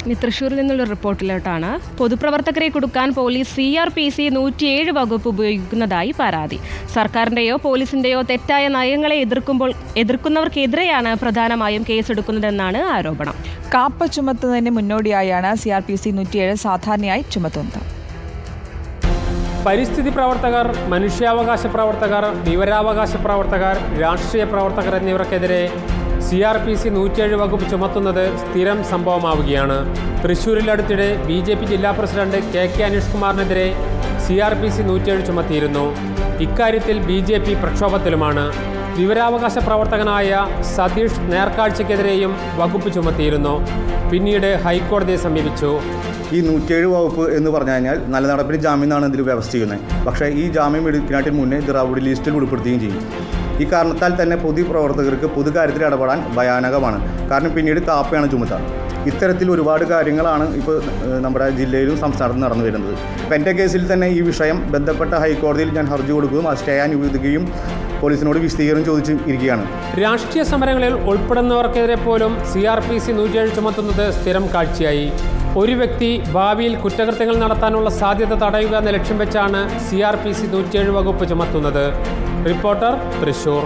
ഇനി തൃശ്ശൂരിൽ നിന്നുള്ള റിപ്പോർട്ടിലോട്ടാണ്. പൊതുപ്രവർത്തകരെ കുടുക്കാൻ പോലീസ് CRPC 107 വകുപ്പ് ഉപയോഗിക്കുന്നതായി പരാതി. സർക്കാരിന്റെയോ പോലീസിന്റെയോ തെറ്റായ നയങ്ങളെ എതിർക്കുന്നവർക്കെതിരെയാണ് പ്രധാനമായും കേസെടുക്കുന്നതെന്നാണ് ആരോപണം. കാപ്പ ചുമത്തുന്നതിന് മുന്നോടിയായാണ് CRPC 107 സാധാരണയായി ചുമത്തുന്നത്. പരിസ്ഥിതി പ്രവർത്തകർ, മനുഷ്യാവകാശ പ്രവർത്തകർ, വിവരാവകാശ പ്രവർത്തകർ, രാഷ്ട്രീയ പ്രവർത്തകർ എന്നിവർക്കെതിരെ CRPC 107 വകുപ്പ് ചുമത്തുന്നത് സ്ഥിരം സംഭവമാവുകയാണ്. തൃശ്ശൂരിൽ അടുത്തിടെ BJP ജില്ലാ പ്രസിഡന്റ് KK അനീഷ് കുമാറിനെതിരെ CRPC 107 ചുമത്തിയിരുന്നു. ഇക്കാര്യത്തിൽ BJP പ്രക്ഷോഭത്തിലുമാണ്. വിവരാവകാശ പ്രവർത്തകനായ സതീഷ് നേർക്കാഴ്ചയ്ക്കെതിരെയും വകുപ്പ് ചുമത്തിയിരുന്നു. പിന്നീട് ഹൈക്കോടതിയെ സമീപിച്ചു. ഈ 107 വകുപ്പ് എന്ന് പറഞ്ഞു കഴിഞ്ഞാൽ നല്ല നടപ്പിന് ജാമ്യമാണ് ഇതിൽ വ്യവസ്ഥിക്കുന്നത്. പക്ഷേ ഈ ജാമ്യം എടുക്കുന്നതിന് മുന്നേ ഇത് റൗഡി ലിസ്റ്റിൽ ഉൾപ്പെടുത്തുകയും ചെയ്യും. ഈ കാരണത്താൽ തന്നെ പൊതുപ്രവർത്തകർക്ക് പൊതുകാര്യത്തിൽ ഇടപെടാൻ ഭയാനകമാണ്. കാരണം പിന്നീട് കാപ്പയാണ് ചുമത്തുക. ഇത്തരത്തിൽ ഒരുപാട് കാര്യങ്ങളാണ് ഇപ്പോൾ നമ്മുടെ ജില്ലയിലും സംസ്ഥാനത്തും നടന്നു വരുന്നത്. ഇപ്പോൾ എൻ്റെ കേസിൽ തന്നെ ഈ വിഷയം ബന്ധപ്പെട്ട ഹൈക്കോടതിയിൽ ഞാൻ ഹർജി കൊടുക്കുകയും അത് സ്റ്റേ അനുവദിക്കുകയും പോലീസിനോട് വിശദീകരണം ചോദിച്ചു ഇരിക്കുകയാണ്. രാഷ്ട്രീയ സമരങ്ങളിൽ ഉൾപ്പെടുന്നവർക്കെതിരെ പോലും CRPC 107 ചുമത്തുന്നത് സ്ഥിരം കാഴ്ചയായി. ഒരു വ്യക്തി ഭാവിയിൽ കുറ്റകൃത്യങ്ങൾ നടത്താനുള്ള സാധ്യത തടയുക എന്ന ലക്ഷ്യം വെച്ചാണ് CRPC 107 വകുപ്പ് ചുമത്തുന്നത്. റിപ്പോർട്ടർ, തൃശ്ശൂർ.